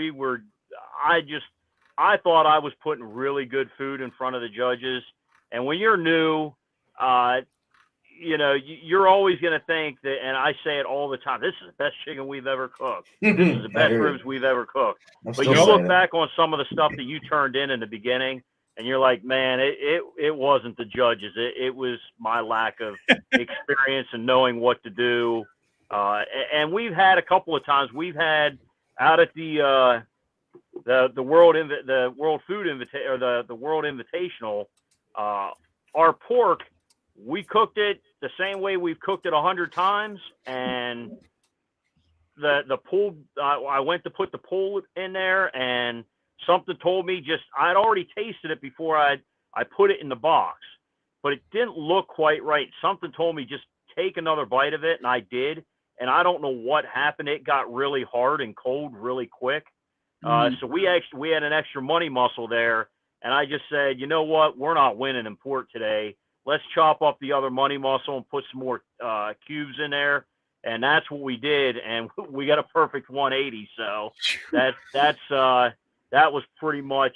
I thought I was putting really good food in front of the judges, and when you're new, you're always going to think that, and I say it all the time, this is the best chicken we've ever cooked. This is the best ribs we've ever cooked. But you look back on some of the stuff that you turned in the beginning, and you're like, man, it wasn't the judges. It was my lack of experience and knowing what to do. And we've had a couple of times. We've had out at the World Food or the World Invitational, our pork, we cooked it the same way we've cooked it 100 times, and the pool. I went to put the pool in there, and something told me I'd already tasted it before I put it in the box, but it didn't look quite right. Something told me just take another bite of it, and I did. And I don't know what happened. It got really hard and cold really quick. So we had an extra money muscle there, and I just said, you know what? We're not winning in pork today. Let's chop up the other money muscle and put some more cubes in there. And that's what we did. And we got a perfect 180. So that was pretty much,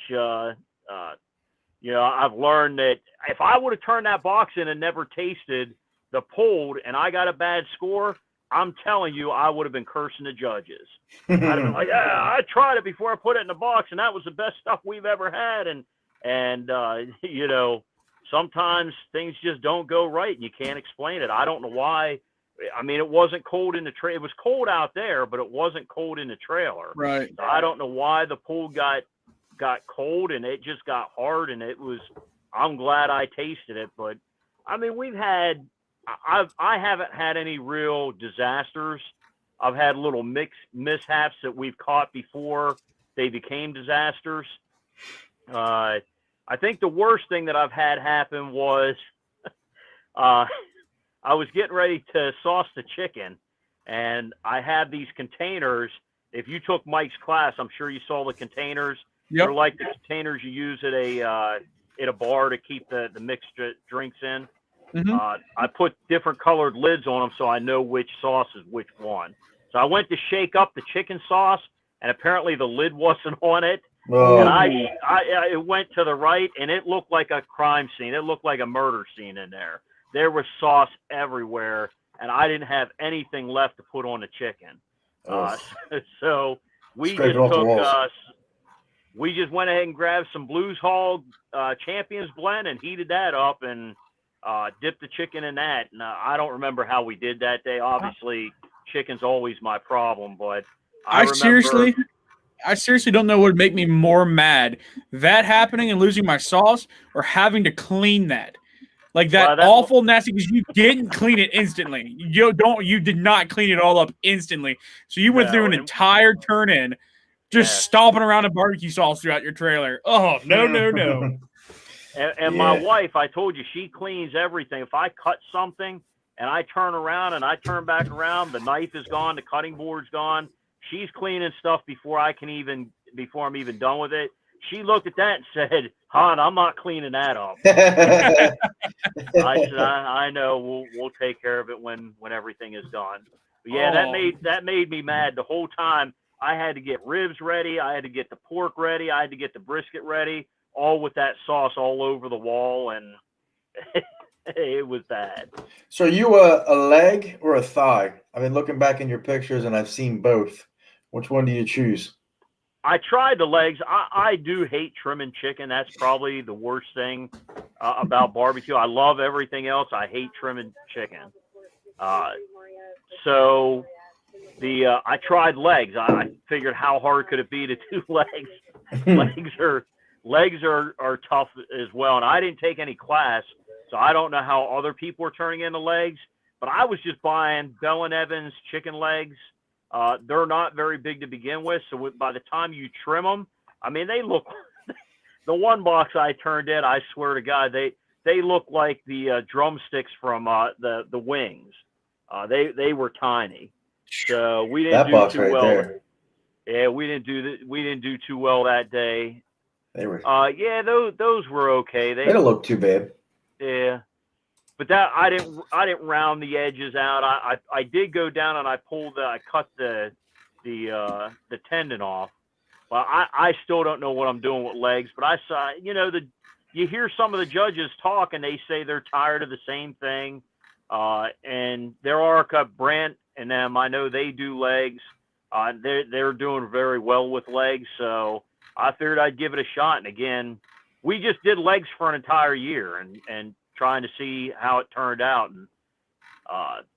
I've learned that if I would have turned that box in and never tasted the pulled and I got a bad score, I'm telling you, I would have been cursing the judges. I'd have been like, yeah, I tried it before I put it in the box, and that was the best stuff we've ever had. And sometimes things just don't go right, and you can't explain it. I don't know why. I mean, it wasn't cold in the trailer. It was cold out there, but it wasn't cold in the trailer. Right. So I don't know why the pool got cold, and it just got hard, and I'm glad I tasted it. But, I mean, I haven't had any real disasters. I've had little mishaps that we've caught before they became disasters. I think the worst thing that I've had happen was I was getting ready to sauce the chicken, and I had these containers. If you took Mike's class, I'm sure you saw the containers. Yep. They're like the containers you use at a bar to keep the mixed drinks in. Mm-hmm. I put different colored lids on them so I know which sauce is which one. So I went to shake up the chicken sauce, and apparently the lid wasn't on it. Oh. And it went to the right, and it looked like a crime scene. It looked like a murder scene in there. There was sauce everywhere, and I didn't have anything left to put on the chicken. So we just went ahead and grabbed some Blues Hog Champions blend and heated that up and dipped the chicken in that. And I don't remember how we did that day. Obviously, chicken's always my problem, but I seriously don't know what would make me more mad: that happening and losing my sauce, or having to clean that. Like that awful nasty, because you didn't clean it instantly. You did not clean it all up instantly. So you went through an entire turn in, just stomping around a barbecue sauce throughout your trailer. Oh, no. And my wife, I told you, she cleans everything. If I cut something and I turn around and I turn back around, the knife is gone, the cutting board's gone. She's cleaning stuff before I'm even done with it. She looked at that and said, "Hon, I'm not cleaning that up." I said, "I know. We'll take care of it when everything is done." But yeah, that made me mad the whole time. I had to get ribs ready. I had to get the pork ready. I had to get the brisket ready, all with that sauce all over the wall, and it was bad. So are you a leg or a thigh? I mean, looking back in your pictures, and I've seen both. Which one do you choose? I tried the legs. I do hate trimming chicken. That's probably the worst thing about barbecue. I love everything else. I hate trimming chicken. So I tried legs. I figured how hard could it be to do legs? legs are tough as well. And I didn't take any class, so I don't know how other people are turning into legs. But I was just buying Bell & Evans chicken legs. They're not very big to begin with, so by the time you trim them, I mean, they look – the one box I turned in, I swear to God, they look like the drumsticks from the wings. They were tiny. So we didn't do too well. There. Yeah, we didn't do too well that day. They were those were okay. They don't look too bad. Yeah. But that I didn't round the edges out. I did go down and I cut the tendon off. Well, I still don't know what I'm doing with legs, but I saw, you hear some of the judges talk and they say they're tired of the same thing. And there are Brant and them, I know they do legs. They're doing very well with legs, so I figured I'd give it a shot. And again, we just did legs for an entire year and trying to see how it turned out. And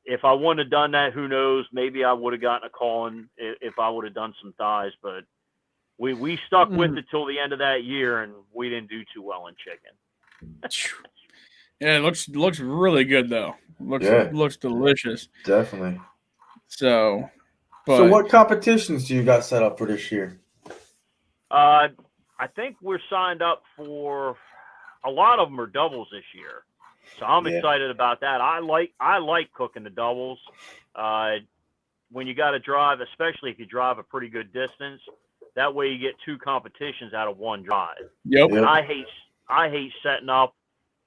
if I wouldn't have done that, who knows? Maybe I would have gotten a call if I would have done some thighs. But we stuck with it till the end of that year, and we didn't do too well in chicken. Yeah, it looks really good though. Looks delicious. Definitely. So what competitions do you got set up for this year? I think we're signed up for. A lot of them are doubles this year, so I'm excited about that. I like cooking the doubles. When you got to drive, especially if you drive a pretty good distance, that way you get two competitions out of one drive. Yep. And I hate setting up.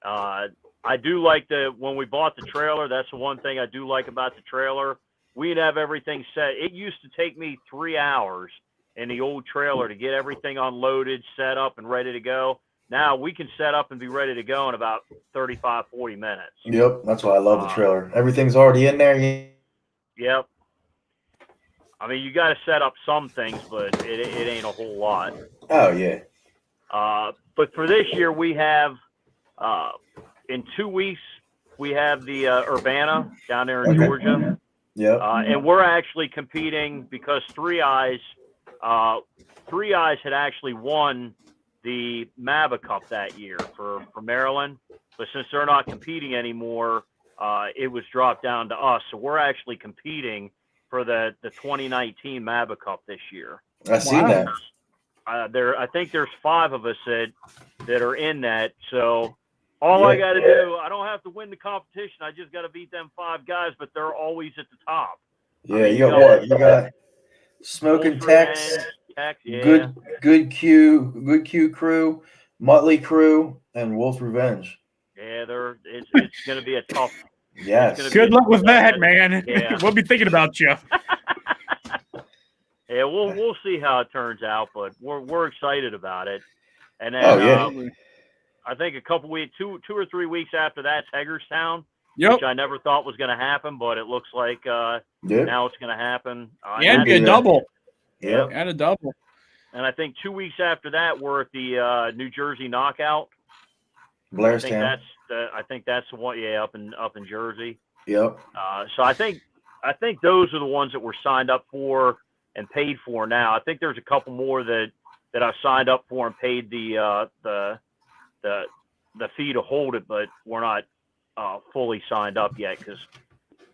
I do like when we bought the trailer. That's the one thing I do like about the trailer. We'd have everything set. It used to take me 3 hours in the old trailer to get everything unloaded, set up, and ready to go. now we can set up and be ready to go in about 35, 40 minutes. Yep, that's why I love the trailer. Everything's already in there. Yep. I mean, you got to set up some things, but it ain't a whole lot. Oh, yeah. But for this year, we have, in 2 weeks, we have the Urbana down there in Georgia. Yeah. And we're actually competing because Three Eyes had actually won the MABA Cup that year for Maryland. But since they're not competing anymore, it was dropped down to us. So we're actually competing for the 2019 MABA Cup this year. I seen that. I think there's 5 of us that are in that. So all I got to do, I don't have to win the competition. I just got to beat them 5 guys, but they're always at the top. Yeah, I mean, you got what? You got Smoking Tex, yeah. Good Q Crew, Motley Crew, and Wolf's Revenge. Yeah, it's going to be a tough. Yes. Good luck with that, man. Yeah. We'll be thinking about you. Yeah, we'll see how it turns out, but we're excited about it. And then I think a couple weeks, 2 or 3 weeks after that's Hagerstown, which I never thought was going to happen, but it looks like now it's going to happen. And be a double. Yeah, and a double. And I think 2 weeks after that, we're at the New Jersey Knockout. Blairstown. I think that's the one. Yeah, up in Jersey. Yep. So I think those are the ones that we're signed up for and paid for now. I think there's a couple more that I've signed up for and paid the fee to hold it, but we're not fully signed up yet because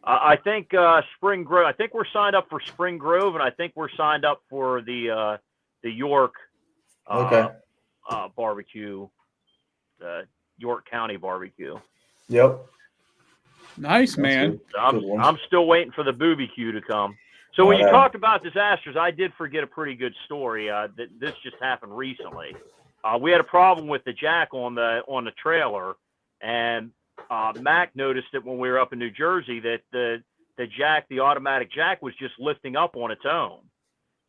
I think Spring Grove. I think we're signed up for Spring Grove, and I think we're signed up for the York barbecue, the York County barbecue. Yep. Nice, man. So I'm still waiting for the BBQ to come. So when you talked about disasters, I did forget a pretty good story. This just happened recently. We had a problem with the jack on the trailer, and Mac noticed it when we were up in New Jersey that the automatic jack was just lifting up on its own.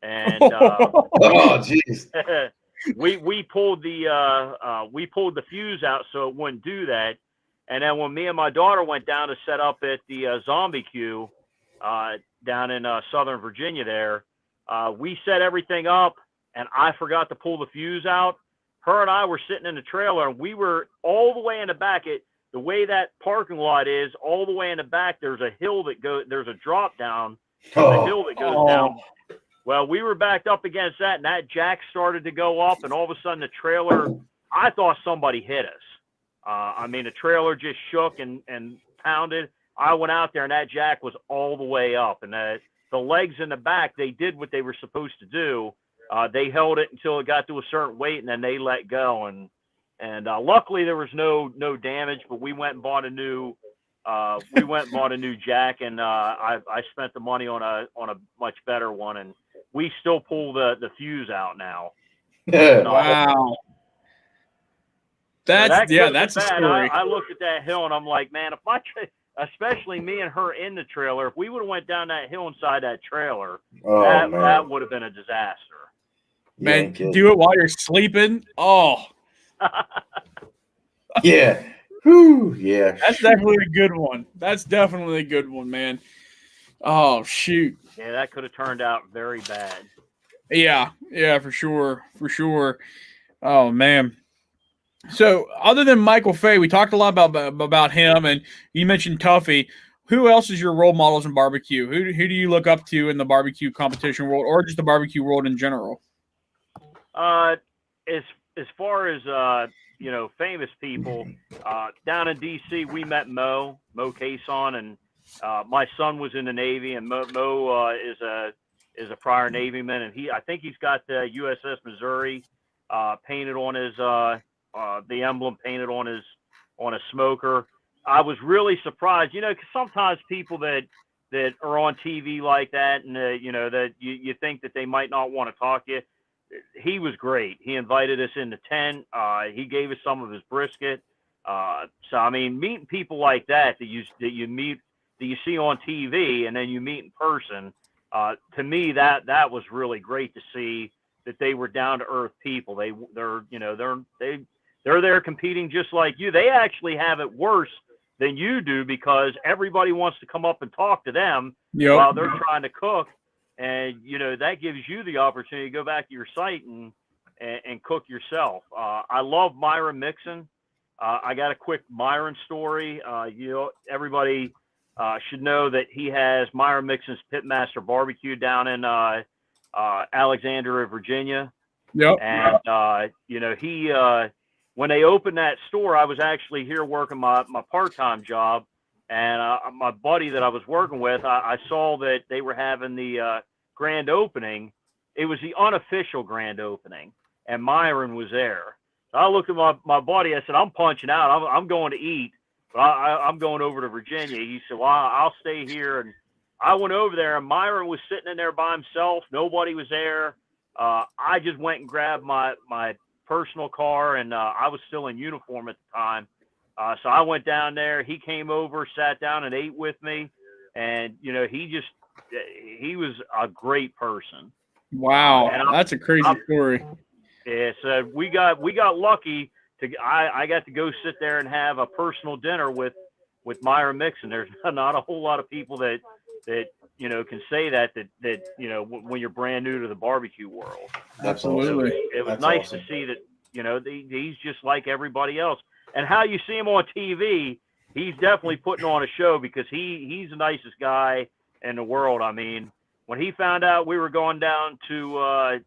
And oh jeez. we pulled the fuse out so it wouldn't do that. And then when me and my daughter went down to set up at the Zombie Q down in Southern Virginia there, we set everything up, and I forgot to pull the fuse out. Her and I were sitting in the trailer, and we were all the way in the back. The way that parking lot is, all the way in the back, there's a hill there's a drop down from the hill that goes down. Well, we were backed up against that, and that jack started to go up, and all of a sudden the trailer, I thought somebody hit us. I mean, the trailer just shook and pounded. I went out there, and that jack was all the way up, and the legs in the back, they did what they were supposed to do. They held it until it got to a certain weight, and then they let go. And luckily there was no damage, but we went and bought a new jack, and I spent the money on a much better one, and we still pull the fuse out now. Wow. That's a story. I looked at that hill and I'm like, man, especially me and her in the trailer, if we would have went down that hill inside that trailer, that would have been a disaster. Man, do it while you're sleeping. Oh. Yeah. Whew, yeah. That's definitely a good one. That's definitely a good one, man. Oh, shoot. Yeah, that could have turned out very bad. Yeah, for sure. For sure. Oh, man. So, other than Michael Fay, we talked a lot about him, and you mentioned Tuffy. Who else is your role models in barbecue? Who do you look up to in the barbecue competition world, or just the barbecue world in general? As far as famous people, down in D.C., we met Mo Cason, and my son was in the Navy, and Mo is a prior Navyman, and I think he's got the USS Missouri painted on his the emblem painted on his smoker. I was really surprised, because sometimes people that are on TV like that, and that you think that they might not want to talk to you. He was great. He invited us in the tent. He gave us some of his brisket. So I mean, meeting people like that you see on TV and then you meet in person. To me, that was really great to see that they were down to earth people. They're they're there competing just like you. They actually have it worse than you do because everybody wants to come up and talk to them while they're trying to cook. And, you know, that gives you the opportunity to go back to your site and cook yourself. I love Myron mixing. I got a quick Myron story. You know, everybody should know that he has Myron Mixon's Pitmaster Barbecue down in Alexandria, Virginia. Yep. And, you know, he when they opened that store, I was actually here working my part-time job. And my buddy that I was working with, I saw that they were having the grand opening. It was the unofficial grand opening, and Myron was there. So I looked at my buddy. I said, I'm punching out. I'm going to eat, but I'm going over to Virginia. He said, well, I'll stay here. And I went over there, and Myron was sitting in there by himself. Nobody was there. I just went and grabbed my personal car, and I was still in uniform at the time. So I went down there. He came over, sat down, and ate with me. And, you know, he was a great person. Wow. That's a crazy story. Yeah, so we got lucky I got to go sit there and have a personal dinner with Myron Mixon. There's not a whole lot of people that you know can say that you know when you're brand new to the barbecue world. Absolutely. It was nice awesome to see that, you know, he's just like everybody else. And how you see him on TV, he's definitely putting on a show because he's the nicest guy in the world. I mean, when he found out we were going down to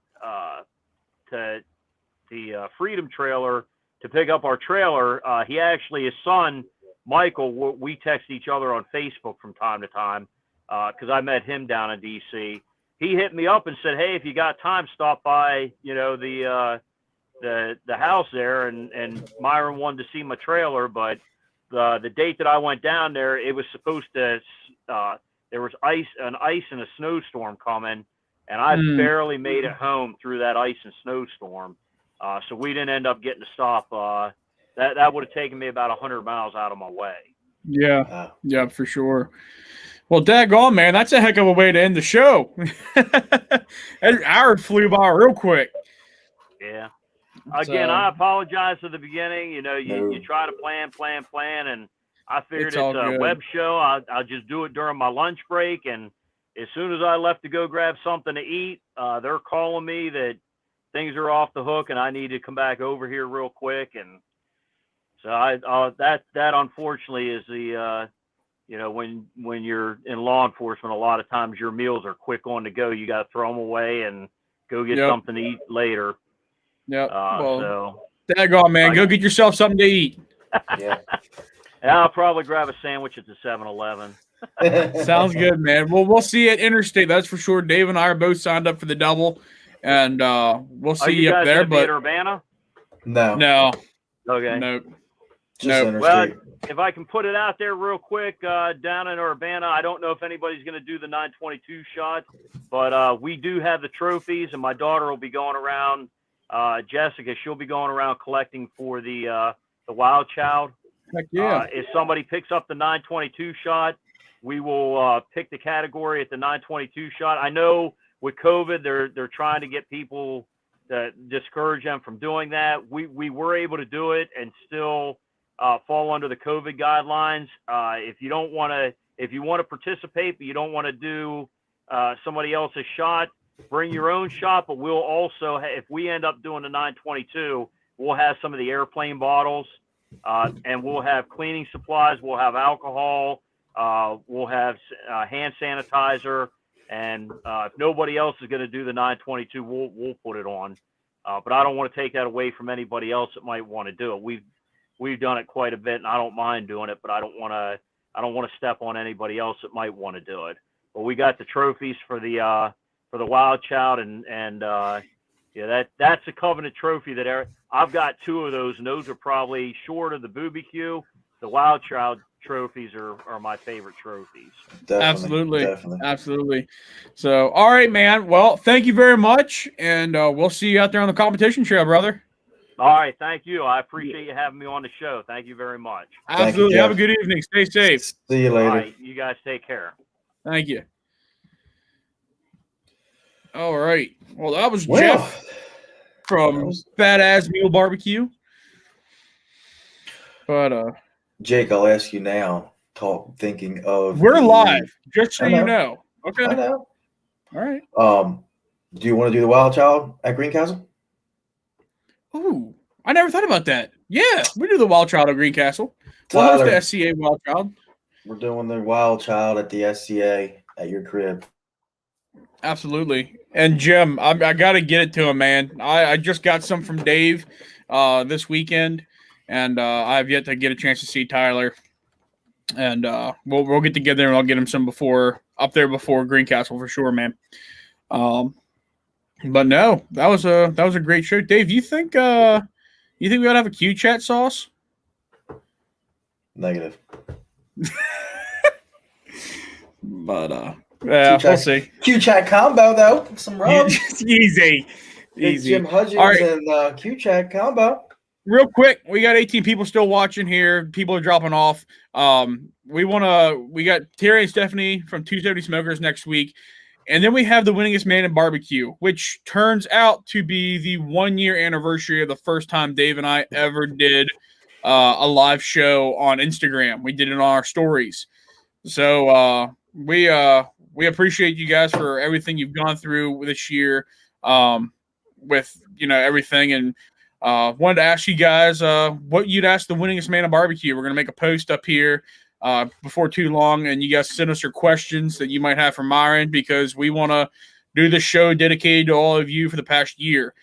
the Freedom Trailer to pick up our trailer, he actually, his son, Michael, we text each other on Facebook from time to time because I met him down in D.C. He hit me up and said, hey, if you got time, stop by, you know, the house there. And Myron wanted to see my trailer, but the date that I went down there, it was supposed to, there was ice and a snowstorm coming, and I barely made it home through that ice and snowstorm. So we didn't end up getting to stop. That would have taken me about 100 miles out of my way. Yeah. Yeah, for sure. Well, daggone, man, that's a heck of a way to end the show. An hour flew by real quick. Yeah. Again, I apologize at the beginning. You know, you try to plan, and I figured it's a web show. I'll just do it during my lunch break. And as soon as I left to go grab something to eat, they're calling me that things are off the hook and I need to come back over here real quick. And so that unfortunately is the, you know, when you're in law enforcement, a lot of times your meals are quick on the go. You got to throw them away and go get something to eat later. Yep. So daggone, man, go get yourself something to eat. Yeah. I'll probably grab a sandwich at the 7-Eleven. Sounds good, man. Well, we'll see you at Interstate. That's for sure. Dave and I are both signed up for the double, and we'll see you up there. But at Urbana? No. Okay. Nope. Well, if I can put it out there real quick, down in Urbana, I don't know if anybody's going to do the 922 shot, but we do have the trophies, and my daughter will be going around. Jessica, she'll be going around collecting for the Wild Child. Heck yeah. If somebody picks up the 922 shot, we will pick the category at the 922 shot. I know with COVID, they're trying to get people to discourage them from doing that. We were able to do it and still fall under the COVID guidelines. If you want to participate, but you don't want to do somebody else's shot, bring your own shot. But we'll also, if we end up doing the 922, we'll have some of the airplane bottles. And we'll have cleaning supplies. We'll have alcohol. We'll have hand sanitizer. And if nobody else is going to do the 922, we'll put it on. But I don't want to take that away from anybody else that might want to do it. We've done it quite a bit, and I don't mind doing it. But I don't want to step on anybody else that might want to do it. But we got the trophies for the Wild Child, and yeah, that's a coveted trophy that I've got 2 of those, and those are probably short of the BBQ. The Wild Child trophies are my favorite trophies. Absolutely. So, all right, man. Well, thank you very much, and we'll see you out there on the competition trail, brother. All right, thank you. I appreciate you having me on the show. Thank you very much. Absolutely. Have a good evening. Stay safe. See you later. All right, you guys take care. Thank you. All right. Well, that was Jeff from Bad Azz Mule BBQ. But Jake, I'll ask you now. Thinking of we're live, just so I you know. know. Okay. I know. All right. Do you want to do the Wild Child at Greencastle? Ooh, I never thought about that. Yeah, we do the Wild Child at Greencastle. We'll host the Tyler, SCA Wild Child. we're doing the Wild Child at the SCA at your crib. Absolutely. And Jim, I got to get it to him, man. I just got some from Dave this weekend, and I have yet to get a chance to see Tyler. And we'll get together and I'll get him some up there before Greencastle for sure, man. But no, that was a great show. Dave, you think we ought to have a Q chat sauce? Negative. But yeah, we'll see. Q-Chat combo though. Some rubs. Easy. Jim Hudgens All right. and Q-Chat combo. Real quick, we got 18 people still watching here. People are dropping off. We got Terry and Stephanie from 270 Smokers next week. And then we have the winningest man in barbecue, which turns out to be the 1-year anniversary of the first time Dave and I ever did a live show on Instagram. We did it on our stories. So we appreciate you guys for everything you've gone through this year with everything. And wanted to ask you guys what you'd ask the winningest man in barbecue. We're going to make a post up here before too long, and you guys send us your questions that you might have for Myron, because we want to do this show dedicated to all of you for the past year.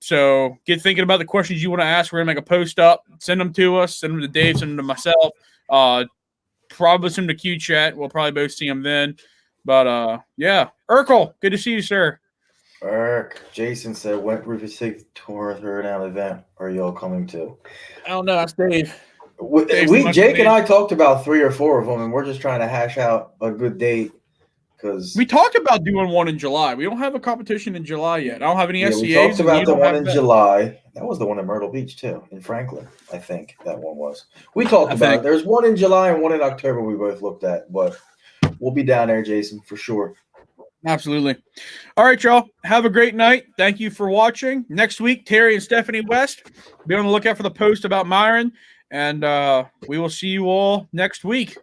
So get thinking about the questions you want to ask. We're going to make a post up, send them to us, send them to Dave, send them to myself. Probably send them to Q Chat. We'll probably both see them then. But yeah, Urkel, good to see you, sir. Jason said, "When Rufus Six tour third down event are y'all coming to?" I don't know. That's Dave. Jake and I talked about 3 or 4 of them, and we're just trying to hash out a good date because we talked about doing one in July. We don't have a competition in July yet. I don't have any SCAs. We talked about the one in July. That was the one in Myrtle Beach too, in Franklin. I think that one was. We talked about it. There's one in July and one in October. We both looked at, but we'll be down there, Jason, for sure. Absolutely. All right, y'all. Have a great night. Thank you for watching. Next week, Terry and Stephanie West. Be on the lookout for the post about Myron. And we will see you all next week.